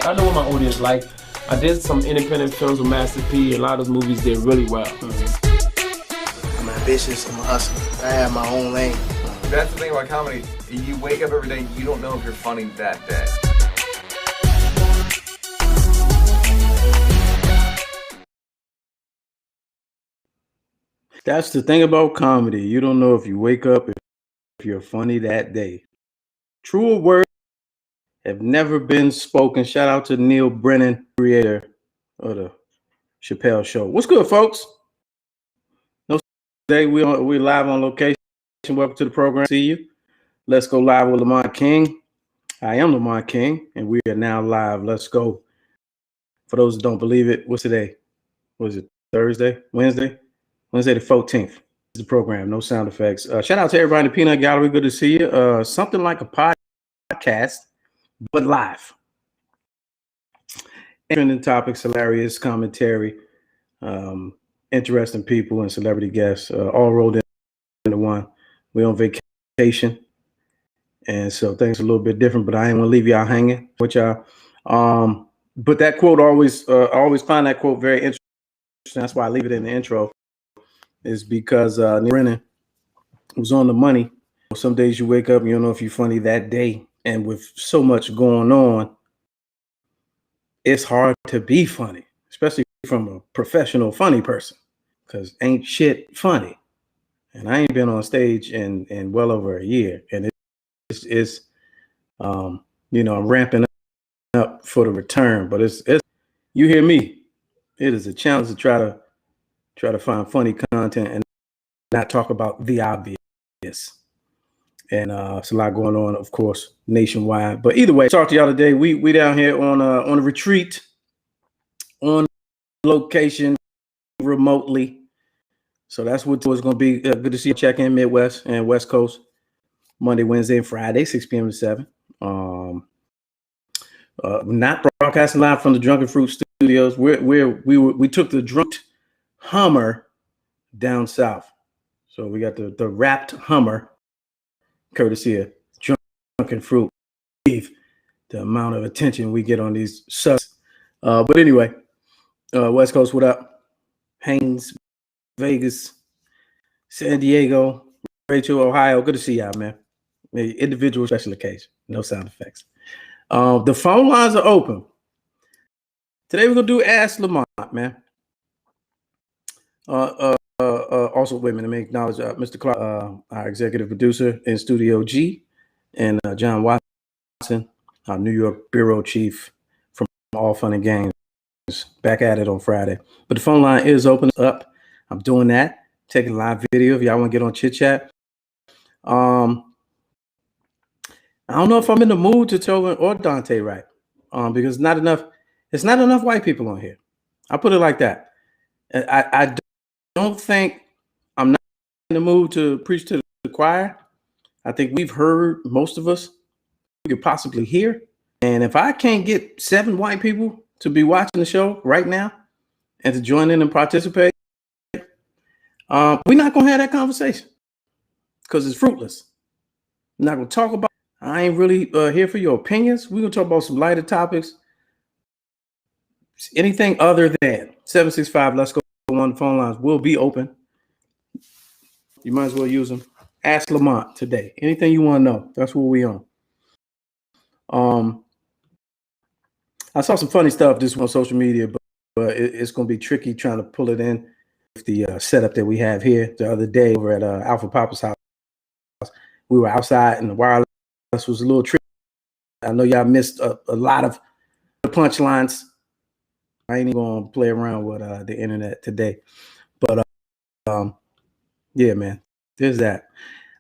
I know what my audience like. I did some independent films with Master P. A lot of those movies did really well. I'm ambitious. I'm a hustler. I have my own lane. That's the thing about comedy. You wake up every day, you don't know if you're funny that day. That's the thing about comedy. You don't know if you wake up if you're funny that day. Truer words have never been spoken. Shout out to Neil Brennan, creator of the Chappelle Show. What's good, folks? No, today we're live on location. Welcome to the program. See you. Let's go live with Lamont King. I am Lamont King, and we are now live. Let's go. For those that don't believe it, what's today? What is it? Thursday? Wednesday? Wednesday the 14th. This is the program. No sound effects. Shout out to everybody in the Peanut Gallery. Good to see you. Something like a podcast, but live. Trending topics, hilarious commentary, interesting people and celebrity guests, all rolled into one. We're on vacation, and so things are a little bit different, but I ain't want to leave y'all hanging with y'all. But that quote always find that quote very interesting. That's why I leave it in the intro, is because Neil Brennan was on the money. Some days you wake up and you don't know if you're funny that day, and with so much going on, it's hard to be funny, especially from a professional funny person, because ain't shit funny. And I ain't been on stage in well over a year. And it's I'm ramping up for the return, but it's you hear me. It is a challenge to try to find funny content and not talk about the obvious. And it's a lot going on, of course, nationwide. But either way, talk to y'all today. We down here on a retreat, on location, remotely. So that's what it's going to be. Good to see you. Check in Midwest and West Coast, Monday, Wednesday, and Friday, 6 p.m. to 7. Not broadcasting live from the Drunken Fruit Studios. We took the Drunk Hummer down south. So we got the wrapped Hummer, courtesy of Drunken Fruit. The amount of attention we get on these subs. But anyway, West Coast, what up? Haynes, Vegas, San Diego, Rachel, Ohio. Good to see y'all, man. Individual special occasion. No sound effects. The phone lines are open. Today we're gonna do Ask Lamont, man. Also, wait a minute, let me acknowledge Mr. Clark, our executive producer in Studio G, and John Watson, our New York bureau chief from All Fun and Games, back at it on Friday. But the phone line is open up. I'm doing that, taking live video if y'all want to get on chit chat. I don't know if I'm in the mood to tell or Dante right, because it's not enough white people on here. I'll put it like that. I don't think I'm not in the mood to preach to the choir. I think we've heard most of us we could possibly hear. And if I can't get 7 white people to be watching the show right now and to join in and participate, we're not going to have that conversation because it's fruitless. I'm not going to talk about it. I ain't really here for your opinions. We're going to talk about some lighter topics. Anything other than 765, let's go on. The phone lines will be open. You might as well use them. Ask Lamont today. Anything you want to know. That's what we on. I saw some funny stuff this on social media, but it's going to be tricky trying to pull it in with the setup that we have here. The other day over at Alpha Papa's house, we were outside and the wireless was a little tricky. I know y'all missed a lot of the punchlines. I ain't even going to play around with the internet today. But yeah, man, there's that.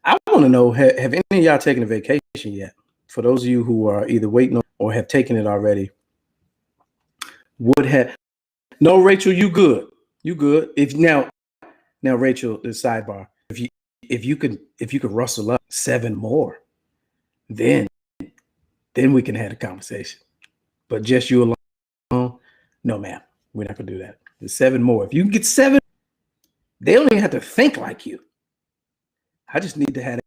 I want to know, have any of y'all taken a vacation yet? For those of you who are either waiting or have taken it already, no, Rachel, you good. You good. If now Rachel, the sidebar, if you could rustle up 7 more, then we can have a conversation. But just you alone, no, ma'am, we're not gonna do that. There's 7 more. If you can get 7, they don't even have to think like you. I just need to have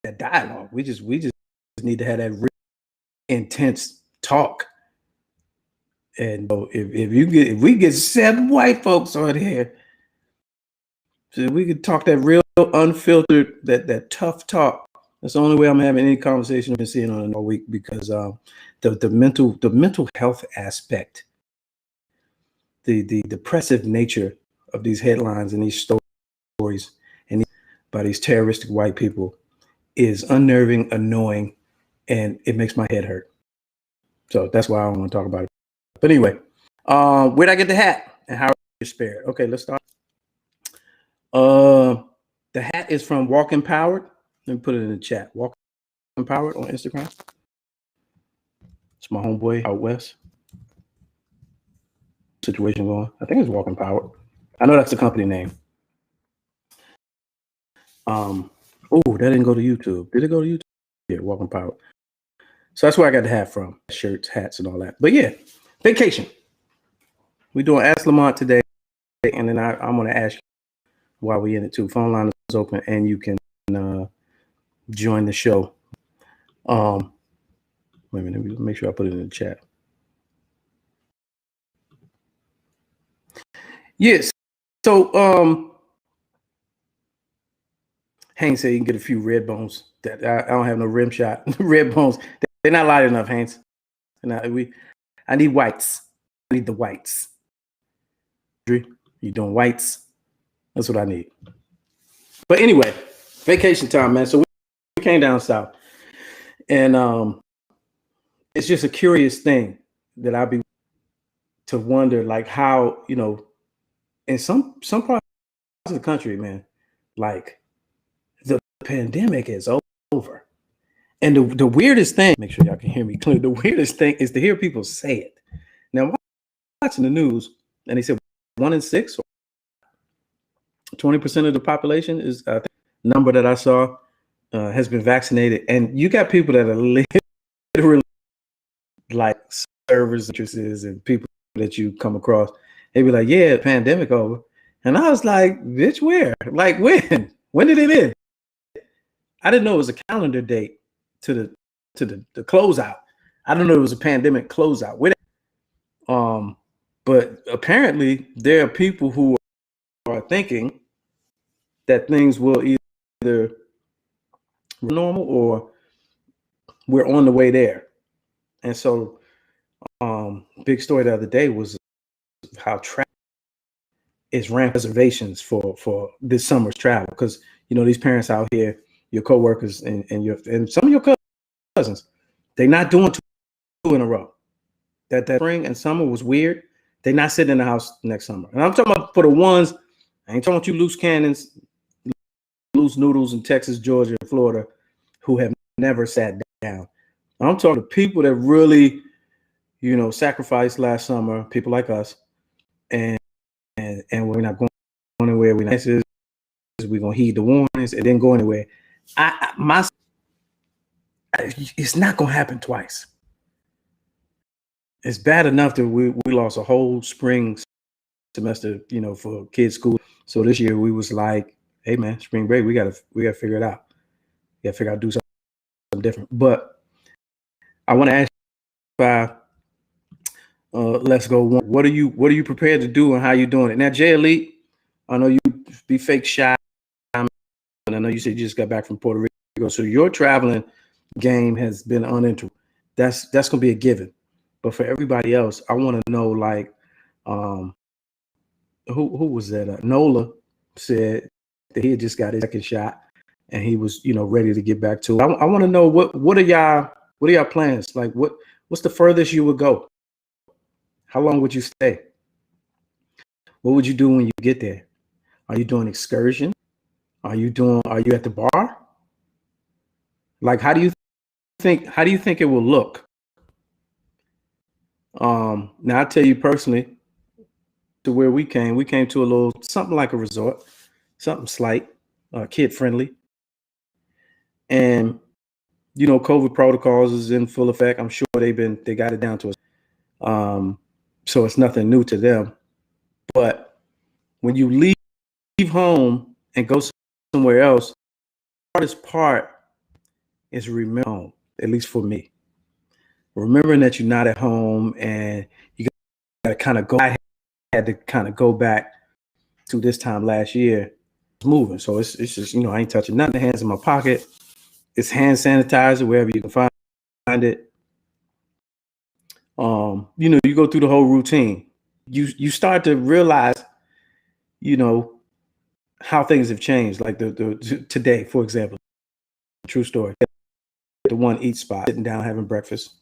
that dialogue. We just need to have that real intense talk And if we get 7 white folks on here, so we could talk that real unfiltered, that tough talk. That's the only way I'm having any conversation I've been seeing on all week, because the mental health aspect, the depressive nature of these headlines and these stories and by these terroristic white people is unnerving, annoying, and it makes my head hurt. So that's why I don't want to talk about it. But anyway, where'd I get the hat and how you spared? Okay, let's start. The hat is from Walk Empowered. Let me put it in the chat. Walk Empowered on Instagram. It's my homeboy out west. Situation going. I think it's Walk Empowered. I know that's the company name. Oh, that didn't go to YouTube. Did it go to YouTube? Yeah, Walk Empowered. So that's where I got the hat from. Shirts, hats, and all that. But yeah, vacation. We're doing Ask Lamont today, and then I'm going to ask you while we're in it too. Phone line is open, and you can join the show. Wait a minute, let me make sure I put it in the chat. Yes. So Haynes said you can get a few red bones. That I don't have no rim shot. Red bones. They're not light enough, Haynes. I need whites. I need the whites. You doing whites? That's what I need. But anyway, vacation time, man. So we came down south, and it's just a curious thing that I'll be to wonder, like, how, in some parts of the country, man, like the pandemic is over. And the weirdest thing, make sure y'all can hear me clear. The weirdest thing is to hear people say it. Now, I'm watching the news, and they said 1 in 6, 20% of the population is, I think, the number that I saw has been vaccinated. And you got people that are literally like servers, waitresses, and people that you come across. They be like, "Yeah, pandemic over," and I was like, "Bitch, where? Like when? When did it end?" I didn't know it was a calendar date to the closeout. I don't know it was a pandemic closeout. But apparently there are people who are thinking that things will either normal or we're on the way there. And so big story the other day was how travel is rampant reservations for this summer's travel, because these parents out here, your coworkers and some of your cousins, they're not doing 2 in a row. That spring and summer was weird. They're not sitting in the house next summer. And I'm talking about for the ones, I ain't talking about you loose cannons, loose noodles in Texas, Georgia, and Florida who have never sat down. I'm talking to people that really, sacrificed last summer, people like us, and we're not going anywhere. We're gonna heed the warnings and then go anywhere. It's not gonna happen twice. It's bad enough that we lost a whole spring semester, for kids' school. So this year we was like, hey man, spring break, we gotta figure it out. We gotta figure out to do something different. But I want to ask you about Let's Go. What are you prepared to do and how you doing it? Now, Jay Elite, I know you be fake shy, and I know you said you just got back from Puerto Rico, so your traveling game has been uninterrupted. That's gonna be a given. But for everybody else, I want to know, like, who was that? Nola said that he had just got his second shot and he was, ready to get back to it. I want to know what are y'all plans? Like, what's the furthest you would go? How long would you stay? What would you do when you get there? Are you doing excursion? Are you at the bar? Like, how do you think it will look? Now I'll tell you personally, to where we came to a little something like a resort, something slight, kid friendly. And COVID protocols is in full effect. I'm sure they got it down to us. So it's nothing new to them. But when you leave home and go somewhere else, the hardest part is remember home, at least for me. Remembering that you're not at home and you to kind of go. I had to kind of go back to this time last year. It's moving, so it's just, you know, I ain't touching nothing. Hands in my pocket. It's hand sanitizer wherever you can find it. You know, you go through the whole routine. You start to realize, you know, how things have changed. Like the today, for example, true story. The one eat spot, sitting down having breakfast.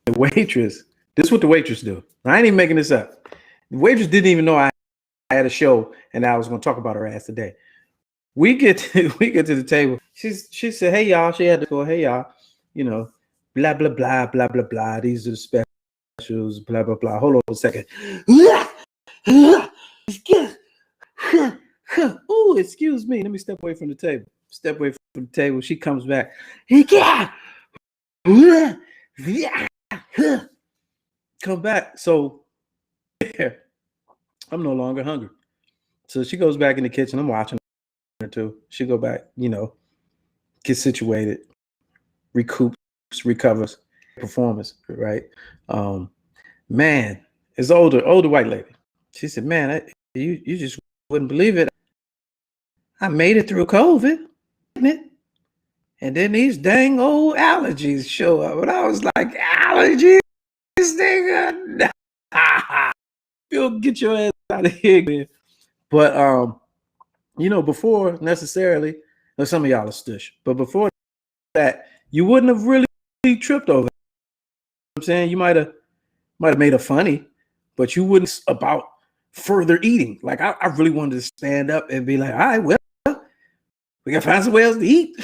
The waitress. This is what the waitress do. I ain't even making this up. The waitress didn't even know I had a show and I was going to talk about her ass today. We get to the table. She said, "Hey y'all." She had to go, "Hey y'all," you know, blah blah blah blah blah blah. These are the specials. Blah blah blah. Hold on a second. Oh, excuse me. Let me step away from the table. Step away from the table. She comes back. Come back. So I'm no longer hungry. So she goes back in the kitchen. I'm watching her too. She go back, you know, get situated, recoups, recovers, performance, right? Man, it's older white lady. She said, "Man, you just wouldn't believe it. I made it through COVID, and then these dang old allergies show up." And I was like, "Allergies, nigga? You'll get your ass out of here, man." But you know, before necessarily, some of y'all are stush, but before that, you wouldn't have really tripped over it. You know what I'm saying, you might have made it funny, but you wouldn't about further eating. Like I really wanted to stand up and be like, "All right, well, we gotta find somewhere else to eat."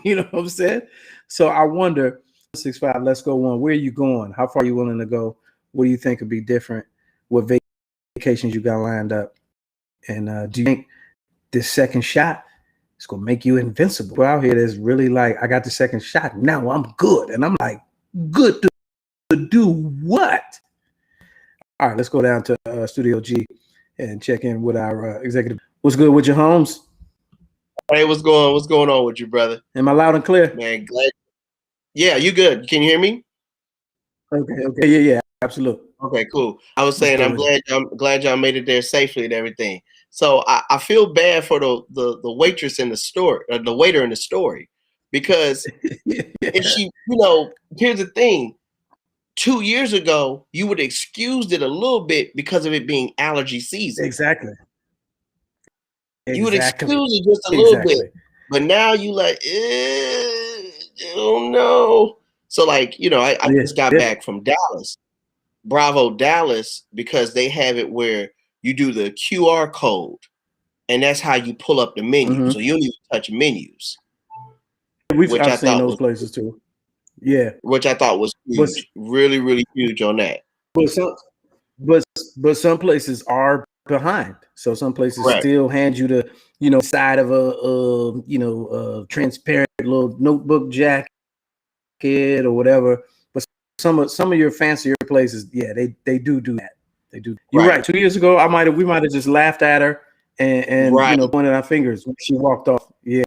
You know what I'm saying? So I wonder, 65, let's go on. Where are you going? How far are you willing to go? What do you think would be different? What vacations you got lined up? And do you think this second shot is gonna make you invincible? Well, out here, there's really like, I got the second shot. Now I'm good. And I'm like, good to do what? All right, let's go down to Studio G and check in with our executive. What's good with your homes? Hey, what's going on with you, brother? Am I loud and clear? Man, glad. Yeah, you good. Can you hear me? Okay. Yeah, absolutely. Okay, cool. I was saying I'm glad y'all made it there safely and everything. So I feel bad for the waitress in the store, or the waiter in the story, because if she, you know, here's the thing. 2 years ago, you would have excused it a little bit because of it being allergy season. Exactly. You would excuse it just a little bit, but now you like, oh no. So like, you know, I just got back from Dallas, Bravo Dallas, because they have it where you do the QR code, and that's how you pull up the menu. Mm-hmm. So you don't even touch menus. I've seen those places too. Yeah, which I thought was huge, really, really huge on that. But some places are behind. So some places still hand you the, you know, side of a transparent little notebook jacket or whatever. But some of your fancier places, yeah, they do that. They do. You're right. 2 years ago, we might have just laughed at her and you know, pointed our fingers when she walked off. Yeah.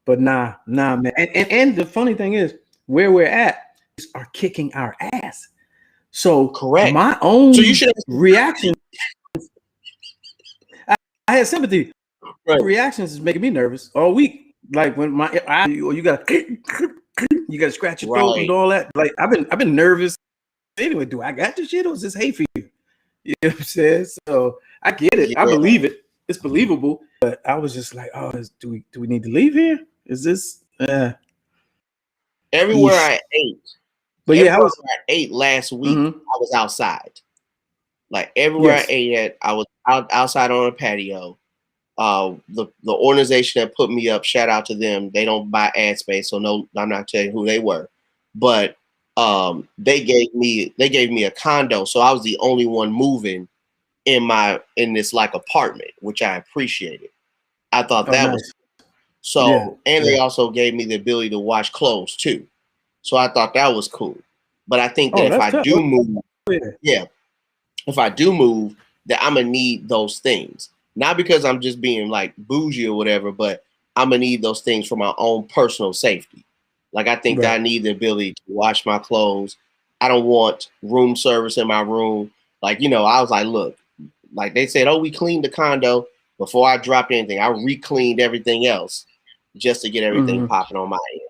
But nah, man. And the funny thing is, where we're at are kicking our ass. So correct. My own reaction, I had sympathy. Reactions is making me nervous all week. Like when you got to scratch your throat and all that. Like I've been nervous. Anyway, do I got this shit or is this hate for you? You know what I'm saying? So I get it. Yeah. I believe it. It's believable. But I was just like, oh, do we need to leave here? Is this everywhere I ate? But yeah, I ate last week. Mm-hmm. I was outside. Like everywhere I ate at, I was outside on a patio. The organization that put me up, shout out to them. They don't buy ad space, so no, I'm not telling you who they were. But they gave me a condo, so I was the only one moving in this like apartment, which I appreciated. I thought that was so, and they also gave me the ability to wash clothes too. So I thought that was cool. But I think that if I do move, if I do move, that I'm gonna need those things. Not because I'm just being like bougie or whatever, but I'm gonna need those things for my own personal safety. Like I think that I need the ability to wash my clothes. I don't want room service in my room. Like, you know, I was like, look, like they said, oh, we cleaned the condo. Before I dropped anything, I re-cleaned everything else just to get everything popping on my end.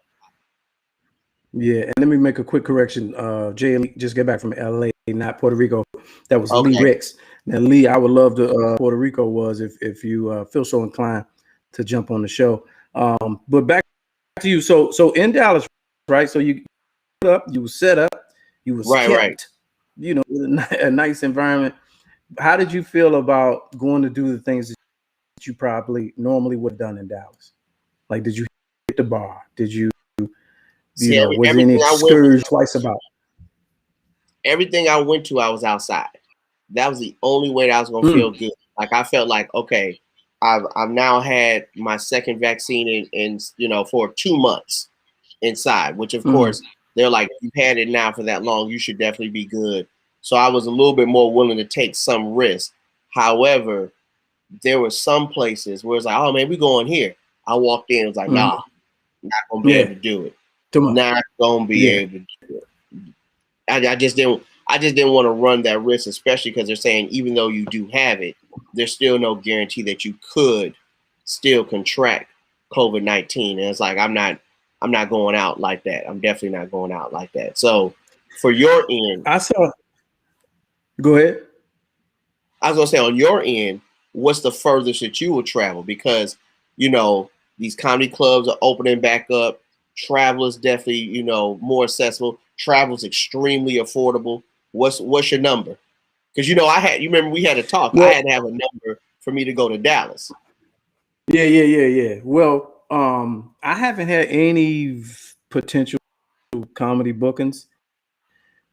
Yeah, and let me make a quick correction. Jay Lee just got back from LA, not Puerto Rico. That was Lee Ricks. Now, Lee, I would love to Puerto Rico was if you feel so inclined to jump on the show. But back to you. So in Dallas, right? So you were set up, you was kept, you know, a nice environment. How did you feel about going to do the things that you probably normally would have done in Dallas? Like, did you hit the bar? Did you? You know, was any excursion twice about? Everything I went to, I was outside. That was the only way that I was gonna feel good. Like I felt like, okay, I've now had my second vaccine in you know, for 2 months inside, which of course they're like, you've had it now for that long, you should definitely be good. So I was a little bit more willing to take some risk. However, there were some places where it's like, oh man, we going here. I walked in, it was like, nah, not gonna be able to do it. Not gonna be able to do it. I just didn't want to run that risk, especially because they're saying even though you do have it, there's still no guarantee that you could still contract COVID-19. And it's like I'm not going out like that. I'm definitely not going out like that. So for your end, go ahead. I was gonna say on your end, what's the furthest that you will travel? Because you know, these comedy clubs are opening back up. Travel is definitely, you know, more accessible. Travel is extremely affordable. What's your number? Because you know, you remember we had a talk. Well, I had to have a number for me to go to Dallas. Yeah. Well, I haven't had any potential comedy bookings,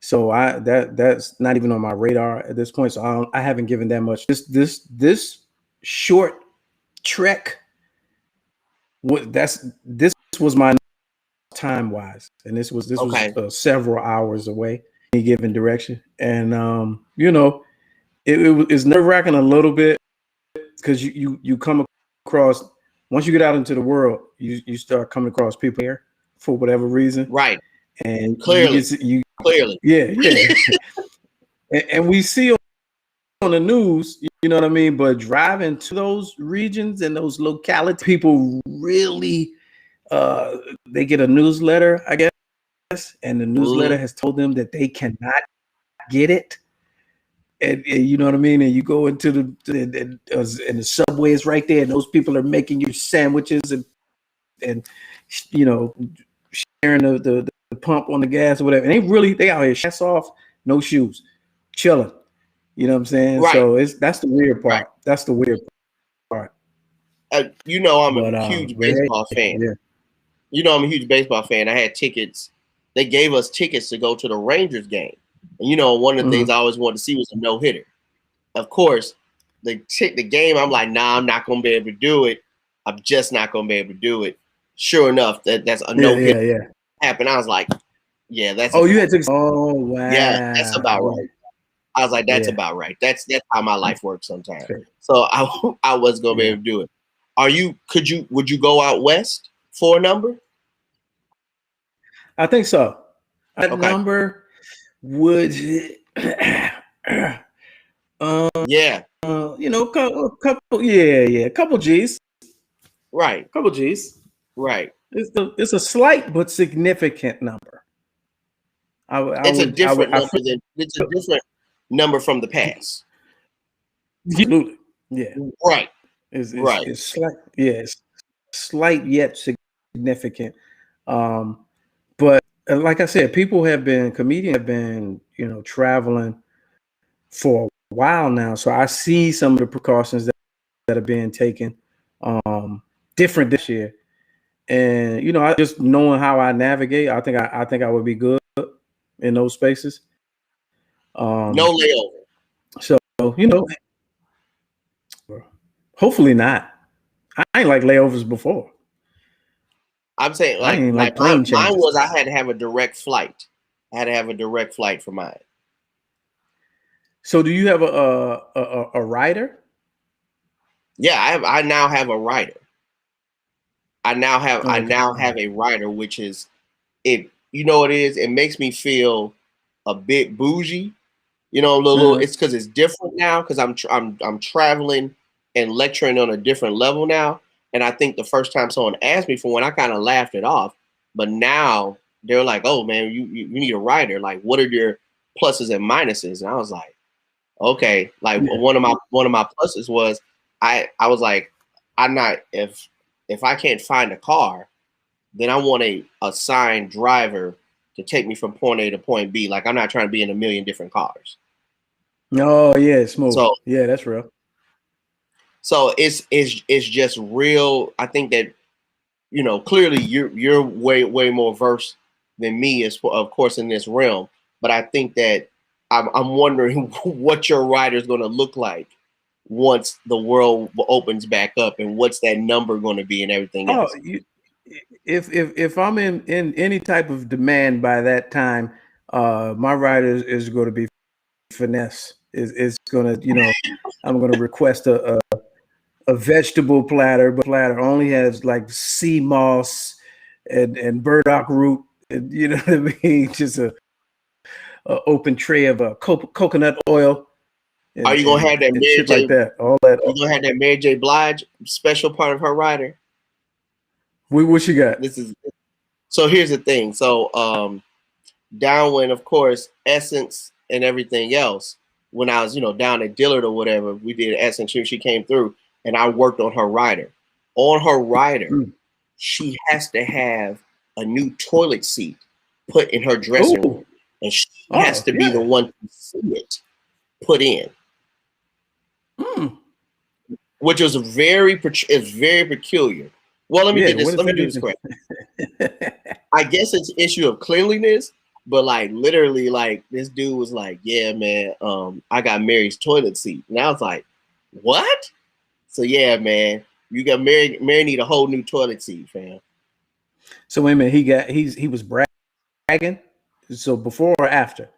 so that's not even on my radar at this point. So I haven't given that much. This short trek. This was my time wise, and this was several hours away in any given direction, and you know, it's nerve-wracking a little bit because you come across, once you get out into the world, you start coming across people here for whatever reason, right? And clearly, yeah. and we see on the news, you know what I mean, but driving to those regions and those localities, people really they get a newsletter, I guess, and the newsletter has told them that they cannot get it. And you know what I mean? And you go into the subway is right there, and those people are making you sandwiches and you know, sharing the pump on the gas or whatever. And they out here shats off, no shoes, chilling. You know what I'm saying? Right. So that's the weird part. Right. That's the weird part. You know, I'm a huge baseball fan. Yeah. You know, I'm a huge baseball fan. I had tickets. They gave us tickets to go to the Rangers game. And, you know, one of the things I always wanted to see was a no-hitter. Of course, the game, I'm like, nah, I'm not going to be able to do it. I'm just not going to be able to do it. Sure enough, that's a no-hitter. Yeah. Happened. I was like, yeah, that's. Oh, you had tickets. Oh, wow. Yeah, that's about right. I was like, that's about right. That's how my life works sometimes. Okay. So I was going to be able to do it. Would you go out west for a number? I think so. That number would, you know, a couple G's. Right. Couple G's. Right. It's a slight but significant number. It's a different number from the past. Absolutely. Yeah. Right. It's slight. Yeah. It's slight yet significant. But like I said, comedians have been, you know, traveling for a while now. So I see some of the precautions that are being taken different this year. And, you know, I just knowing how I navigate, I think I would be good in those spaces. No layover. So, you know, hopefully not. I ain't like layovers before. I'm saying like mine was I had to have a direct flight. I had to have a direct flight for mine. So do you have a rider? Yeah, I now have a rider. I now have a rider, which is it. You know what it is? It makes me feel a bit bougie, you know, a little. It's because it's different now because I'm traveling and lecturing on a different level now. And I think the first time someone asked me for one, I kind of laughed it off. But now they're like, "Oh man, you need a writer. Like, what are your pluses and minuses?" And I was like, "Okay." Like one of my pluses was I was like, I'm not if I can't find a car, then I want a assigned driver to take me from point A to point B. Like I'm not trying to be in a million different cars. Oh yeah, smooth. So yeah, that's real. So it's just real. I think that, you know, clearly you're way more versed than me, as of course in this realm. But I think that I'm wondering what your rider is going to look like once the world opens back up, and what's that number going to be and everything else. If I'm in any type of demand by that time, my rider is going to be finesse. It's going to, you know, I'm going to request a vegetable platter, but platter only has like sea moss and burdock root, and, you know what I mean? Just a open tray of coconut oil. And, are you gonna have that Mary J? Like that? All that. You gonna have that Mary J. Blige special part of her rider? What you got? So here's the thing. So Downwind, of course, Essence and everything else. When I was, you know, down at Dillard or whatever, we did Essence. She came through, and I worked on her rider. On her rider, she has to have a new toilet seat put in her dressing room, and she has to be the one to see it put in, which is very peculiar. Well, let me get this. Let me do this quick. I guess it's an issue of cleanliness, but like literally, like this dude was like, "Yeah, man, I got Mary's toilet seat," and I was like, "What?" So yeah, man, you got Mary need a whole new toilet seat, fam. So wait a minute, he was bragging. So before or after?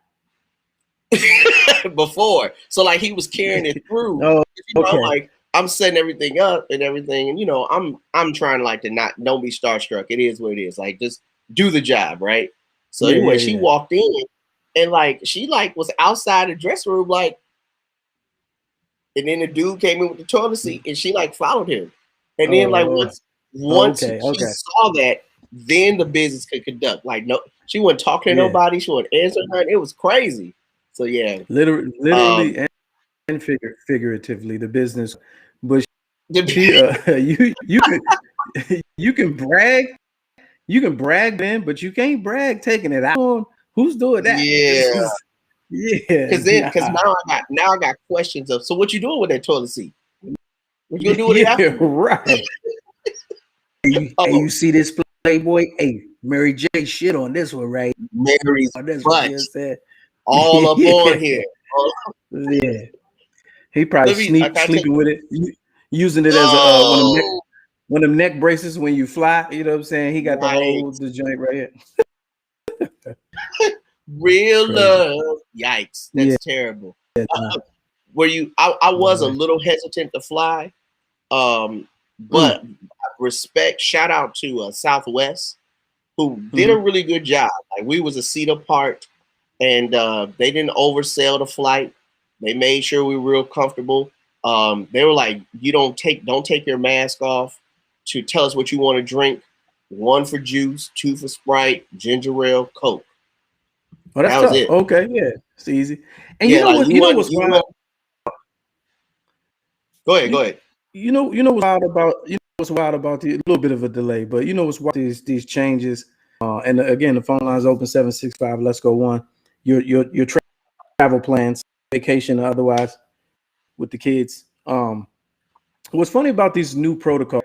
Before. So like he was carrying it through. Oh, you know, like I'm setting everything up and everything, and you know, I'm trying to like don't be starstruck. It is what it is. Like just do the job, right? So anyway, she walked in and like she like was outside the dressing room, like, and then the dude came in with the toilet seat and she like followed him. And then like once she saw that, then the business could conduct. Like no, she wasn't talking to nobody, she wasn't answering her. It was crazy. So yeah. Literally and figuratively, the business. But she, you can brag. You can brag then, but you can't brag taking it out. Who's doing that? Because now I got questions of, so what you doing with that toilet seat? What you gonna do with it after? Right. Hey, you see this Playboy? Hey, Mary J shit on this one, right? Mary's butt. All up on here. Yeah. He probably sleeping with it, using it as a one of them neck braces when you fly. You know what I'm saying? He got the joint right here. Real love. Yikes. That's terrible. Were you I was a little hesitant to fly. But respect, shout out to Southwest, who did a really good job. Like we was a seat apart, and they didn't oversell the flight. They made sure we were real comfortable. They were like, don't take your mask off to tell us what you want to drink. 1 for juice, 2 for Sprite, ginger ale, Coke. Well, that was it. Okay, yeah, it's easy. And you know what's wild? Go ahead. You know what's wild about the little bit of a delay, but you know what's wild these changes. And again, the phone line's open 765. Let's go one. Your travel plans, vacation or otherwise, with the kids. What's funny about these new protocols,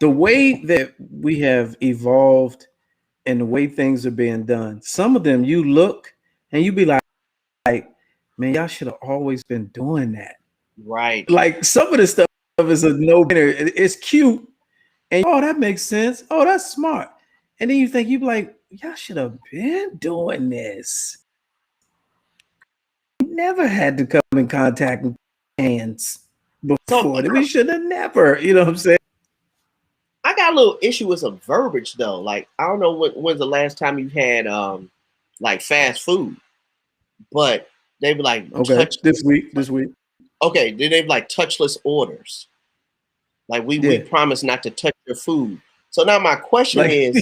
the way that we have evolved and the way things are being done. Some of them you look and you be like, man, y'all should have always been doing that. Right. Like some of the stuff is a no-brainer. It's cute. And that makes sense. Oh, that's smart. And then you think you be like, y'all should have been doing this. We never had to come in contact with hands before. We should have never, you know what I'm saying? I got a little issue with some verbiage though. Like, I don't know when's the last time you had like fast food. but they be like this week. Okay, then they be like touchless orders. Like we promise not to touch your food. So now my question is,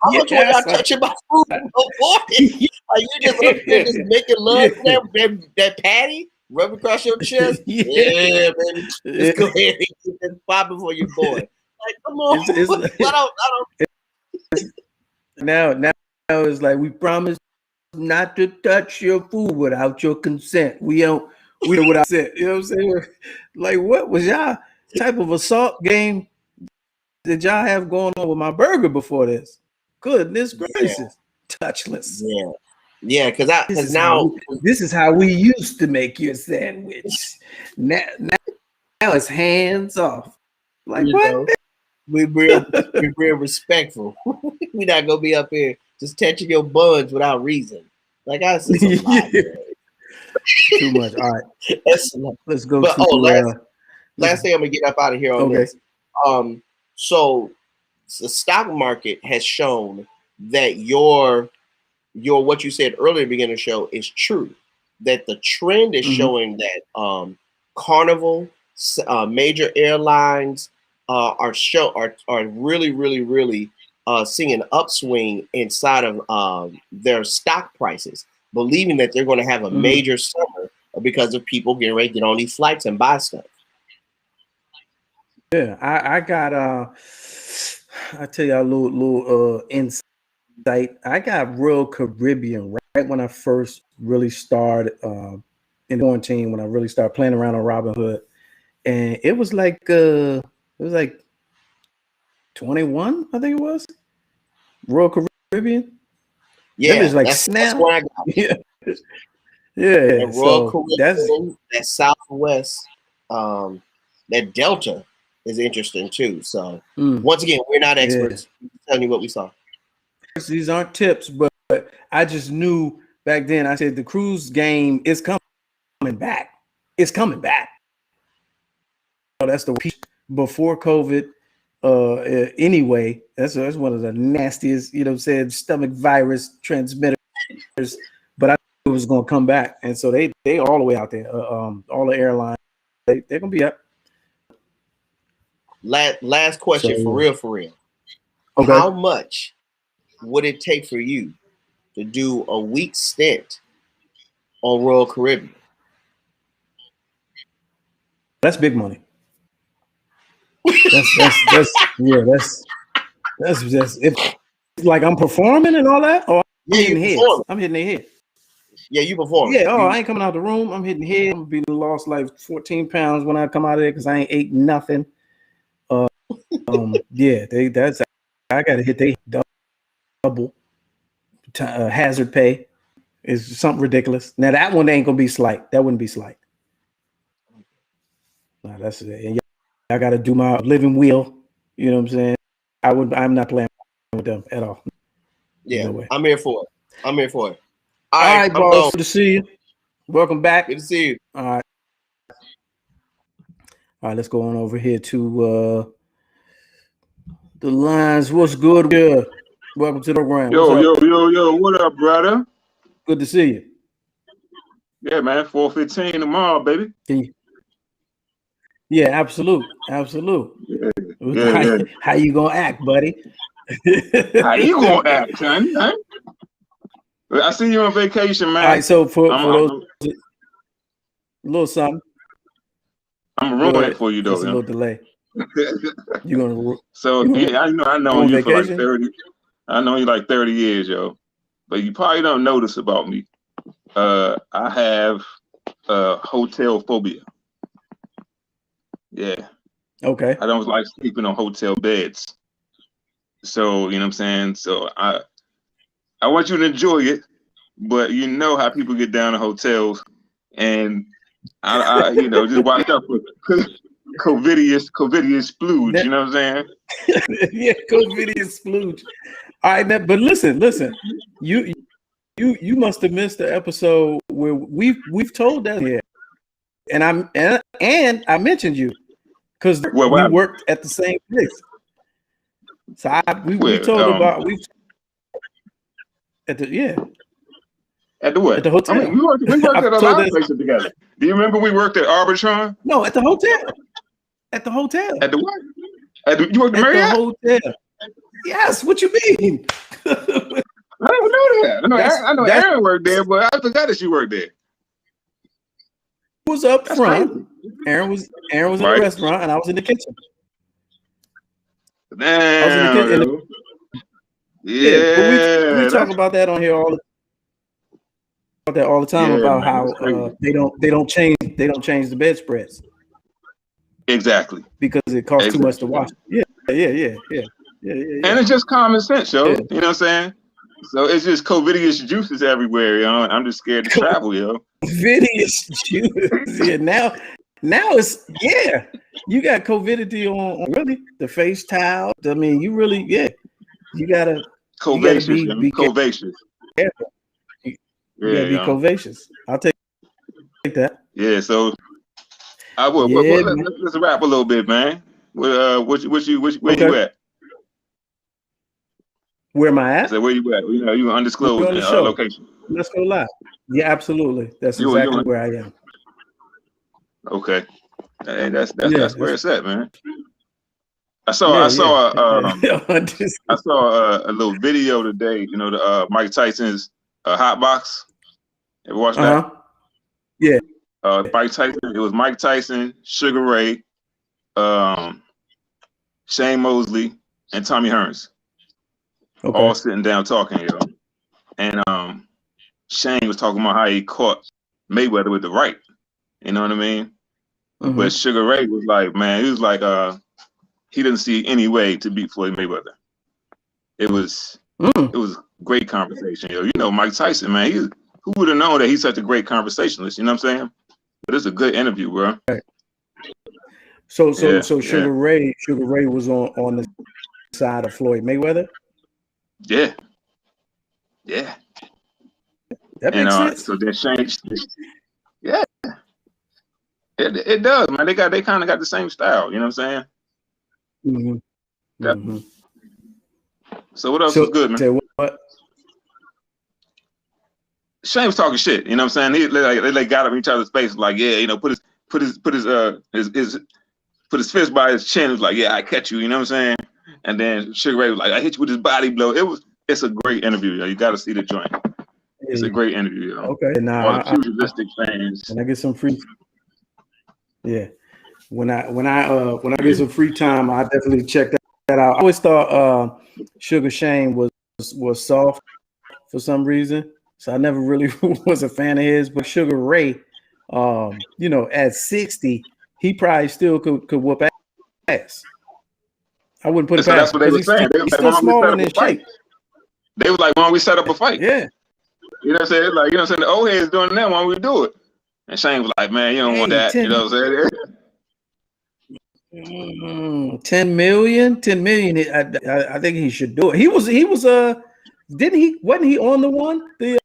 how much were y'all touching my food before this? Like you just up there just making love to that patty, rub across your chest? Yeah, baby. Let's go ahead and get this popping for your boy. Like, come on. I don't. Now it's like we promise not to touch your food without your consent. We don't without consent. You know what I'm saying? Like, what was y'all type of assault game did y'all have going on with my burger before this? Goodness gracious, touchless. Yeah, because now this is how we used to make your sandwich. Now it's hands off. Like what? We're real respectful. We're not gonna be up here just touching your buns without reason. Like I see some too much. All right, let's go. But last thing I'm gonna get up out of here on this. So the stock market has shown that your what you said earlier at the beginning of the show is true. That the trend is showing that Carnival, major airlines are really seeing an upswing inside of their stock prices, believing that they're going to have a major summer because of people getting ready to get on these flights and buy stuff. Yeah, I got I tell you a little insight. I got Royal Caribbean right when I first really started in quarantine, when I really started playing around on Robinhood, and it was like 21, I think it was. Royal Caribbean. Yeah, that like that's what I got. Yeah. That Royal Caribbean, that Southwest, that Delta is interesting too. So once again, we're not experts. We're telling you what we saw. These aren't tips, but I just knew back then. I said the cruise game is coming back. It's coming back. Oh, that's the before COVID. Anyway, that's one of the nastiest, stomach virus transmitters. But I knew it was going to come back, and so they all the way out there. All the airlines, they're going to be up. Last question, for real. Okay. How much would it take for you to do a week stint on Royal Caribbean? That's big money. That's just if like I'm performing and all that. Or I'm hitting their head. Yeah, you perform. Yeah. I ain't coming out the room. I'm hitting head. I'm gonna be lost like 14 pounds when I come out of there because I ain't ate nothing. Yeah, I gotta hit they double hazard pay is something ridiculous. Now that one ain't gonna be slight. That wouldn't be slight. No, that's it. And I gotta do my living wheel. You know what I'm saying? I'm not playing with them at all. Yeah, no way. I'm here for it. All right, boss. Good to see you. Welcome back. Good to see you. All right, let's go on over here to the lines. What's good? Yeah. Welcome to the program. Yo, what up, brother? Good to see you. Yeah, man, 4:15 tomorrow, baby. Yeah, absolute. Yeah. How you gonna act, buddy? How you gonna act, son? Huh? I see you on vacation, man. All right, so for those a little something. I'm gonna ruin it for you though. Just a little delay. You're gonna I know you for like 30. I know you like 30 years, yo. But you probably don't notice about me. I have hotel phobia. Yeah. Okay. I don't like sleeping on hotel beds. So, you know what I'm saying? So I want you to enjoy it, but you know how people get down to hotels, and I just watch out for covidious splooge, you know what I'm saying? Yeah, covidious splooge. All right, but listen. You must have missed the episode where we've told that here. And I mentioned you because we worked at the same place. So we told about At the what? At the hotel. I mean, we worked at a lot of places together. Do you remember we worked at Arbitron? No, at the hotel. At the hotel. At the what? You worked at Marriott? The hotel. Yes. What you mean? I don't know that. I know Aaron worked there, but I forgot that she worked there. Was up front. Aaron was in the restaurant, and I was in the kitchen. Damn. But we talk about that on here all the time about how they don't change the bedspreads. Exactly. Because it costs too much to wash. Yeah. And it's just common sense, yo. You know what I'm saying? So it's just COVIDious juices everywhere, yo. I'm just scared to travel, yo. COVIDious juices. Yeah, now it's you got COVIDity on really the face towel. I mean, you really you gotta covacious, be covacious. Careful. You gotta be covacious. I'll take that. Yeah, so I will. Let's wrap a little bit, man. Where you at? Where am I at? So where you at? You know, you undisclosed location. Let's go live. Yeah, absolutely. That's exactly where I am. Okay, hey, that's where it's at, man. I saw a little video today. You know, the Mike Tyson's hot box. Ever watched that? Yeah. Mike Tyson. It was Mike Tyson, Sugar Ray, Shane Mosley, and Tommy Hearns. Okay. All sitting down talking, yo. And Shane was talking about how he caught Mayweather with the right. You know what I mean? Mm-hmm. But Sugar Ray was like, man, he was like, he didn't see any way to beat Floyd Mayweather. It was great conversation, yo. You know, Mike Tyson, man, who would have known that he's such a great conversationalist? You know what I'm saying? But it's a good interview, bro. Right. So Sugar Ray was on the side of Floyd Mayweather. Yeah. That makes sense. So that changed. Yeah. It does, man. They kind of got the same style. You know what I'm saying? Mm-hmm. Yeah. Mm-hmm. So what else was good, man? What? Shane was talking shit. You know what I'm saying? They got up in each other's face, like, yeah, you know, put his fist by his chin. It was like, yeah, I catch you. You know what I'm saying? And then Sugar Ray was like, I hit you with his body blow. It's a great interview, yo. You got to see the joint. It's a great interview, yo. Okay, now all the pugilistic fans. When I get some free, when I get some free time, I definitely check that out. I always thought Sugar Shane was soft for some reason, so I never really was a fan of his. But Sugar Ray, you know, at 60, he probably still could whoop ass. I wouldn't put it past. That's what they were saying. They were still small in his shape. They was like, why don't we set up a fight? Yeah. You know what I'm saying? Like, you know what I'm saying? The old heads doing that, why don't we do it? And Shane was like, man, you don't want that. You know what I'm saying? 10 million. I think he should do it. He was didn't he? Wasn't he on the one? He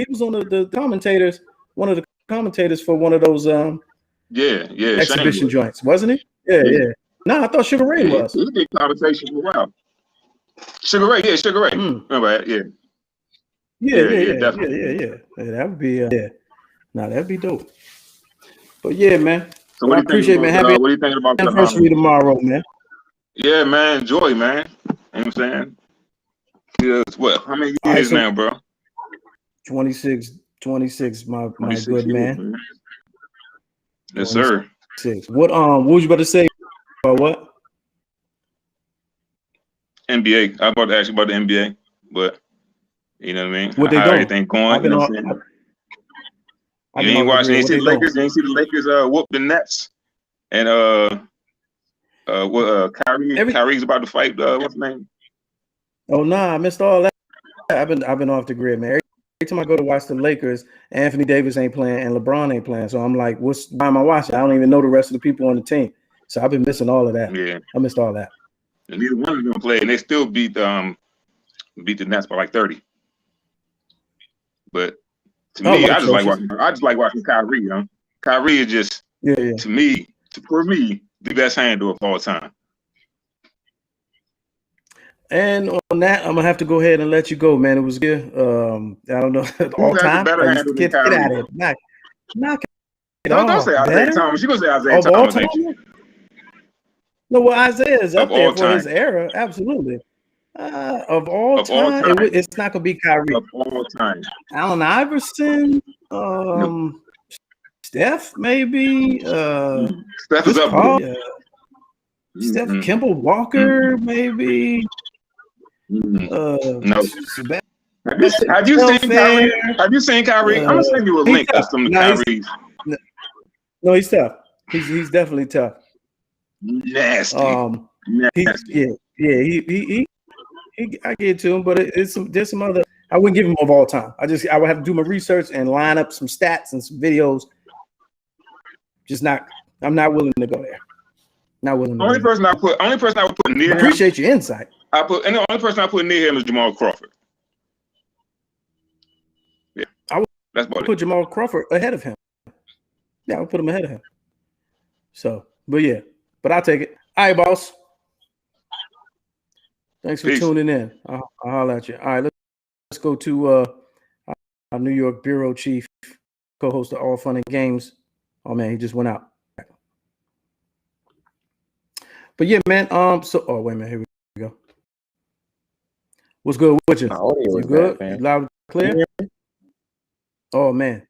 was on the commentators, one of the commentators for one of those exhibition joints, wasn't he? Yeah. No, I thought Sugar Ray was. He did conversation for a while. Sugar Ray. Remember that? Yeah, definitely. Yeah. That would be that'd be dope. But yeah, man. So I appreciate, man. Happy what are you thinking about anniversary tomorrow, man? Yeah, man. Enjoy, man. You know what I'm saying? Yes, what? How many years now, bro? 26, my good man. Yes, sir. 6. What was you about to say? What? NBA. I about to ask you about the NBA, but you know what I mean? What they how doing? Everything going? You know what I'm saying? You ain't watching. You ain't see the Lakers. You ain't see the Lakers whoop the Nets, and Kyrie's about to fight. What's his name? Oh no, I missed all that. I've been off the grid, man. Every time I go to watch the Lakers, Anthony Davis ain't playing and LeBron ain't playing. So I'm like, why am I watching? I don't even know the rest of the people on the team. So I've been missing all of that. Yeah, I missed all that. And neither one of them played, and they still beat the Nets by like 30. But to me, I just like watching Kyrie. You know, Kyrie is just for me, the best handler of all time. And on that, I'm gonna have to go ahead and let you go, man. It was good. I don't know, Who all has a time. better handle than Get out Kyrie? of here. Knock it No, don't off. say Isaiah Better Thomas. You gonna say Isaiah of all Thomas, time? ain't you? No, well, Isaiah is Of up there all for his time. era, absolutely. Of all Of all time, time. it's not gonna be Kyrie. Of all time. Allen Iverson, No. Steph, maybe. Steph Chris is up Paul, there. Steph, Mm-mm. Kimball Walker, maybe. No. Have you Sebastian seen Kyrie? Fair. Have you seen Kyrie? I'm gonna send you a link of some of Kyrie's. He's tough. He's definitely tough. Nasty. Nasty. He I get to him, but there's some other. I wouldn't give him of all time. I would have to do my research and line up some stats and some videos. I'm not willing to go there. Not willing. Only person I would put near him. Appreciate your insight. And the only person I put near him is Jamal Crawford. Yeah, that's about it. Put Jamal Crawford ahead of him. Yeah, I'll put him ahead of him. So, but I'll take it. All right, boss. Thanks for tuning in. I'll holler at you. All right, let's go to our New York bureau chief, co-host of All Fun and Games. Oh man, he just went out. But yeah, man. Oh wait a minute, here we go. What's good with you? You good? Bad, loud and clear? Oh man,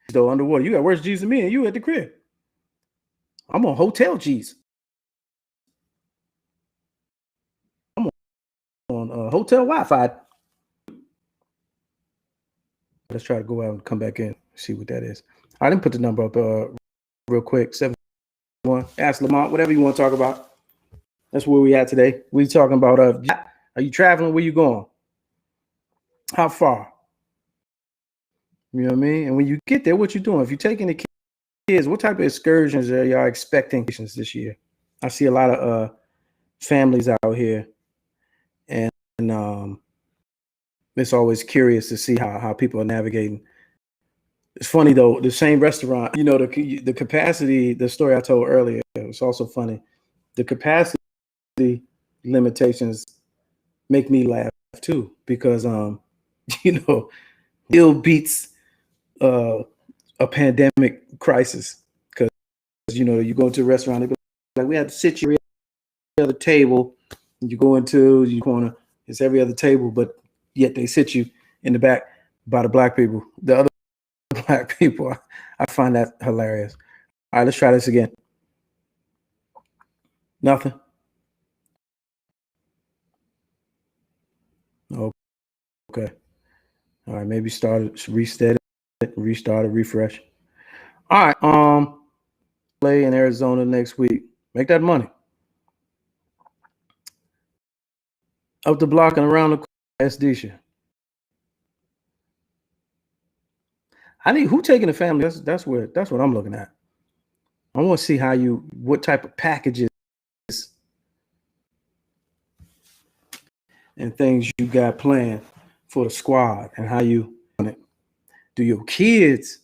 still underwater. You got worse G's than me, and you at the crib. I'm on hotel G's. I'm on hotel Wi-Fi. Let's try to go out and come back in, see what that is. I didn't put the number up real quick. 7-1. Ask Lamont, whatever you want to talk about. That's where we at today. We talking about are you traveling? Where you going? How far? You know what I mean? And when you get there, what you doing? If you're taking the kids, what type of excursions are y'all expecting this year? I see a lot of families out here, and it's always curious to see how people are navigating. It's funny though, the same restaurant, you know, the capacity, the story I told earlier, it was also funny. The capacity limitations make me laugh too, because you know, ill beats a pandemic crisis. Because you know, you go into a restaurant, they be like, we have to sit you every other table, and you go into your corner, it's every other table, but yet they sit you in the back by the black people. The other black people, I find that hilarious. All right, let's try this again. Nothing. Okay. All right, maybe restart it, refresh. All right, play in Arizona next week. Make that money. Up the block and around the corner, Esdecia. I need who taking the family. That's what I'm looking at. I want to see what type of packages and things you got planned for the squad, and how you want it. Do your kids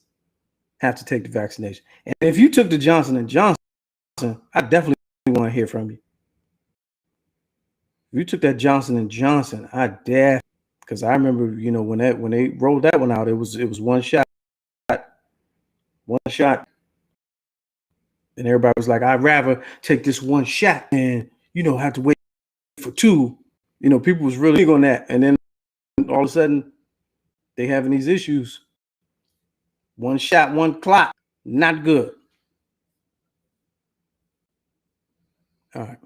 have to take the vaccination? And if you took the Johnson & Johnson, I definitely want to hear from you. If you took that Johnson & Johnson, because I remember, you know, when they rolled that one out, it was one shot, and everybody was like, I'd rather take this one shot and, you know, have to wait for two. You know, people was really big on that, and then all of a sudden they having these issues. One shot, one clock, not good. All right.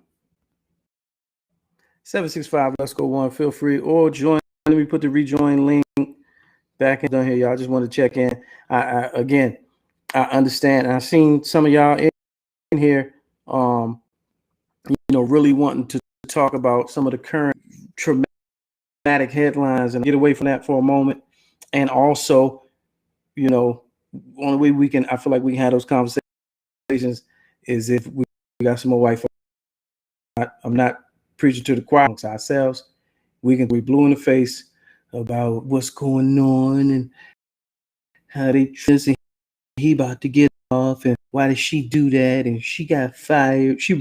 765, let's go one. Feel free or join. Let me put the rejoin link back in here, y'all. Just want to check in. I understand. I've seen some of y'all in here, you know, really wanting to talk about some of the current traumatic headlines and get away from that for a moment. And also, you know, only way I feel like we can have those conversations is if we got some more white folks. I'm not preaching to the choir amongst ourselves. We can be blue in the face about what's going on and how they he about to get off and why did she do that and she got fired. She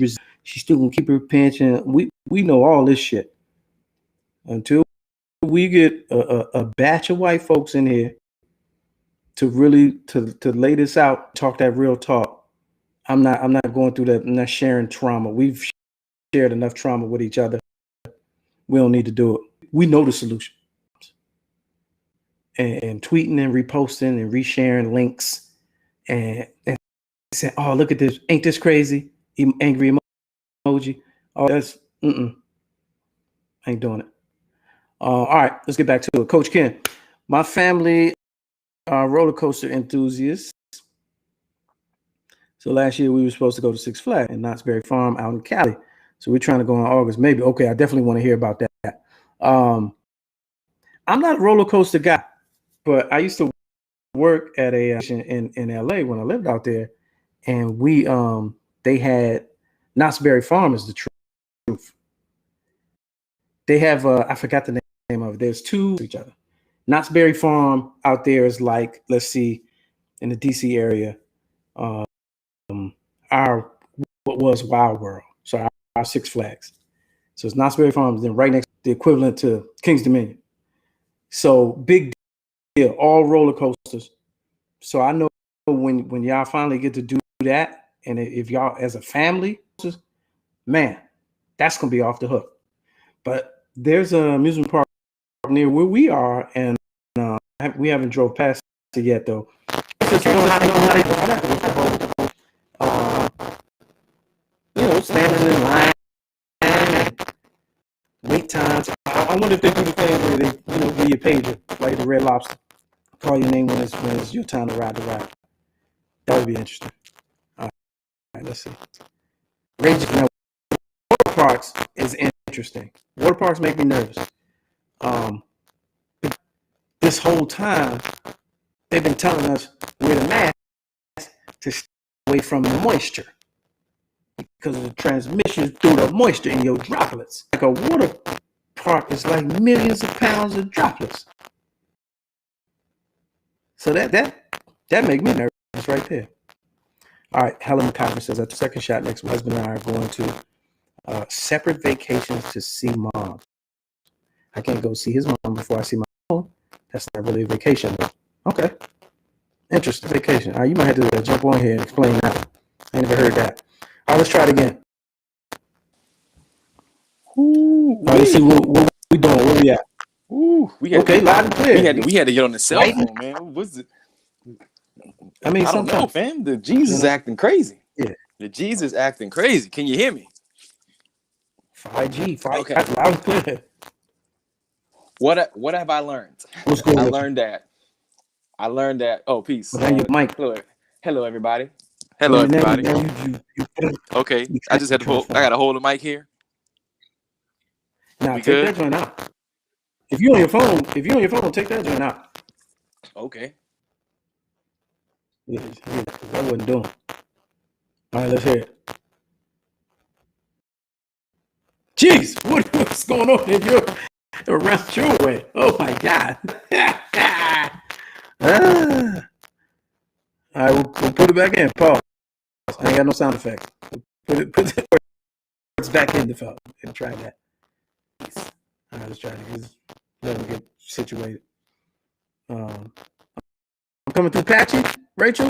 still gonna keep her pension. We know all this shit. until we get a batch of white folks in here to really to lay this out, talk that real talk. I'm not going through that. I'm not sharing trauma. We've shared enough trauma with each other. We don't need to do it. We know the solution. And tweeting and reposting and resharing links and saying, "Oh, look at this! Ain't this crazy?" Angry emoji. Oh, that's ain't doing it. All right, let's get back to it. Coach Ken, my family are roller coaster enthusiasts. So last year we were supposed to go to Six Flags in Knott's Berry Farm out in Cali. So we're trying to go in August, maybe. Okay, I definitely want to hear about that. I'm not a roller coaster guy, but I used to work at a in LA when I lived out there, and we they had Knott's Berry Farm is the truth. They have I forgot the name of it. There's two each other. Knott's Berry Farm out there is like, let's see, in the DC area, our what was Wild World, so our Six Flags. So it's Knott's Berry Farm, then right next, the equivalent to King's Dominion. So big deal, all roller coasters. So I know when y'all finally get to do that, and if y'all as a family, man, that's gonna be off the hook. But there's an amusement park near where we are, and we haven't drove past it yet, though. Standing in line, wait times. I wonder if they do the thing where they, give you a pager, like the Red Lobster, call your name when it's your time to ride the ride. That would be interesting. All right, let's see. Now, water parks is interesting. Water parks make me nervous. This whole time, they've been telling us wear the mask to stay away from the moisture because of the transmission through the moisture in your droplets. Like a water park is like millions of pounds of droplets. So that make me nervous right there. All right, Helen McCosker says at the second shot next week, husband and I are going to separate vacations to see mom. I can't go see his mom before I see my mom. That's not really a vacation. Okay. Interesting vacation. All right, you might have to jump on here and explain that. I never heard that. All right, let's try it again. Ooh, all right, let's see what we doing. Where we at? Ooh, we had okay, loud and clear. We had to get on the cell phone, man. What was it? I mean, I don't know, fam. The Jesus acting crazy. Yeah. The Jesus acting crazy. Can you hear me? 5G. Okay. Loud and clear. What have I learned? What's going on? I learned that. Oh, peace. Mike. Hello, everybody. Hello, everybody. Okay. I just had to hold. I got to hold the mic here. Now take that joint out. If you're on your phone, take that joint out. Okay. Yeah, I wasn't doing. All right, let's hear it. Jeez, what's going on in your around your way? Oh my God. All right, we'll put it back in. Pause. I ain't got no sound effects. Put it back in the phone and try that. All right, let's try it. Let them get situated. I'm coming through patchy, Rachel.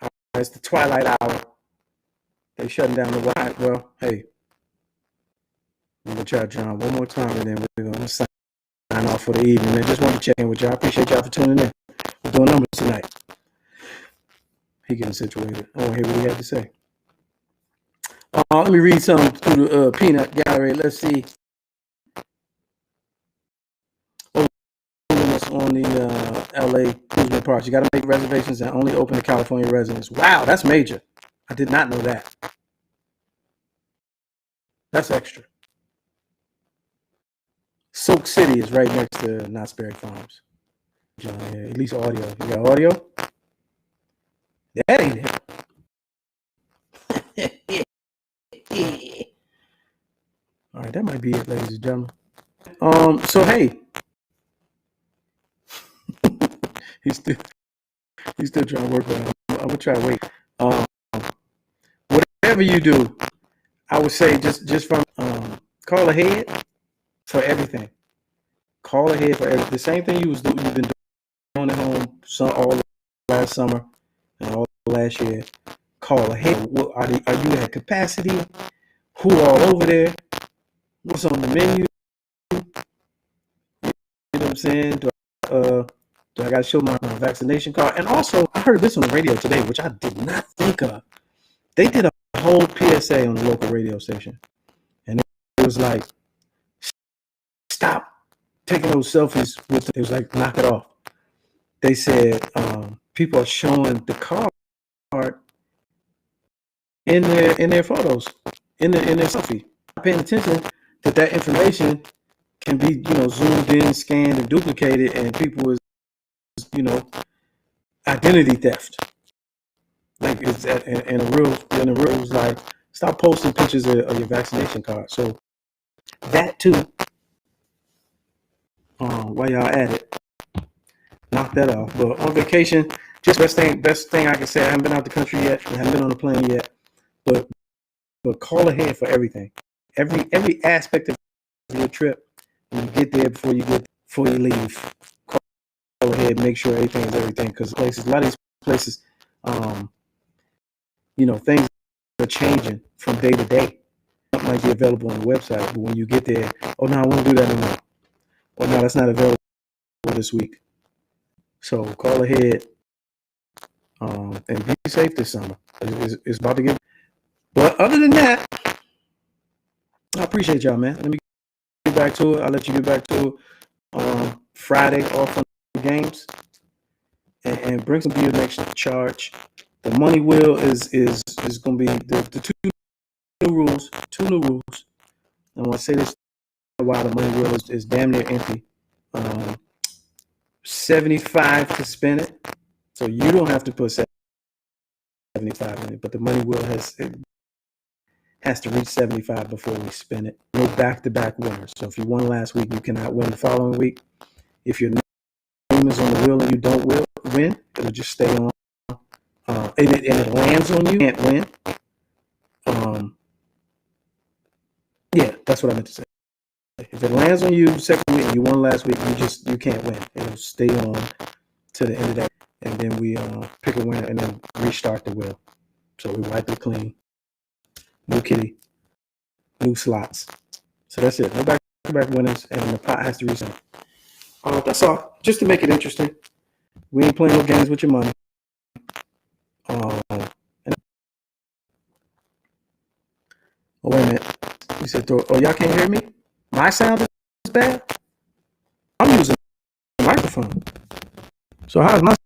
All right, it's the twilight hour. They shutting down the Wi-Fi. Well, hey, we're gonna try John one more time, and then we're gonna sign off for the evening. I just want to check in with y'all. I appreciate y'all for tuning in. We're doing numbers tonight. He getting situated. I want to hear what he had to say. Let me read something through the peanut gallery. Let's see. On the LA amusement parks, you got to make reservations and only open to California residents. Wow, that's major. I did not know that. That's extra. Soak City is right next to Knott's Berry Farms. At least audio. You got audio? That ain't it. All right, that might be it, ladies and gentlemen. So hey. He's still trying to work on it. I'm gonna try to wait. Whatever you do, I would say just from call ahead for everything. Call ahead for everything. The same thing you've been doing at home all last summer and all last year. Call ahead. Are you at capacity? Who all over there? What's on the menu? You know what I'm saying? Do I got to show my vaccination card? And also, I heard this on the radio today, which I did not think of. They did a whole PSA on the local radio station. And it was like, stop taking those selfies with it. It was like, knock it off. They said people are showing the card in their photos, in their selfie. Not paying attention that information can be, zoomed in, scanned, and duplicated, and people is, identity theft. Like it's in a real it was like, stop posting pictures of your vaccination card. So that too, while y'all at it, knock that off. But on vacation, just best thing I can say. I haven't been out the country yet. I haven't been on a plane yet. But call ahead for everything. Every aspect of your trip. When you get there, before you leave, call ahead, make sure everything is everything. Because a lot of these places, things are changing from day to day. It might be available on the website, but when you get there, oh no, I won't do that anymore. Or no, that's not available this week. So call ahead and be safe this summer. It's about to get. But other than that, I appreciate y'all, man. Let me get back to it. I'll let you get back to it. Friday off on the games, and bring some beer next charge. The money wheel is going to be the two new rules. I want to say this while the money wheel is damn near empty. 75 to spin it, so you don't have to put 75 in it, but the money wheel has to reach 75 before we spin it. No back-to-back winners. So if you won last week, you cannot win the following week. If your name is on the wheel and you don't win, it'll just stay on. And it lands on you, you can't win. Yeah, that's what I meant to say. If it lands on you second week and you won last week, you can't win. It'll stay on to the end of that, and then we pick a winner and then restart the wheel. So we wipe it clean. New kitty, new slots. So that's it. No back-to-back winners, and the pot has to reset. That's all. Just to make it interesting. We ain't playing no games with your money. Wait a minute. You said, y'all can't hear me? My sound is bad? I'm using a microphone. So how's my?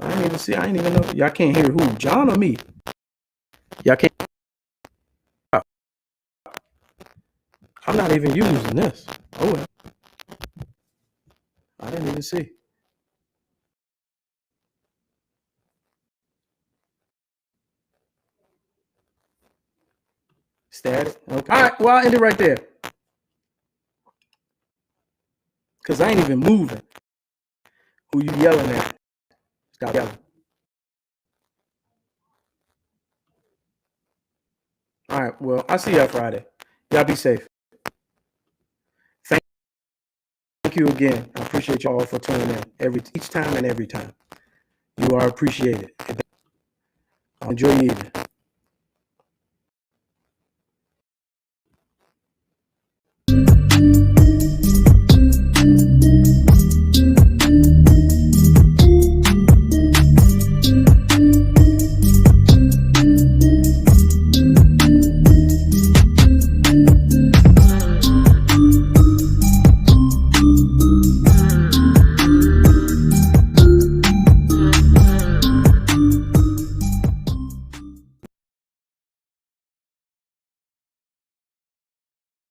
I ain't even know. Y'all can't hear who? John or me? Y'all can't. I'm not even using this. Oh, well. I didn't even see. Static. Okay. All right. Well, I'll end it right there. Because I ain't even moving. Who you yelling at? Stop yelling. All right. Well, I'll see y'all Friday. Y'all be safe. Thank you again. I appreciate y'all for tuning in each time and every time. You are appreciated. Enjoy your evening.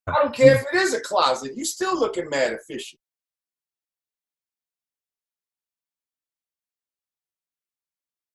I don't care if it is a closet. You still looking mad efficient.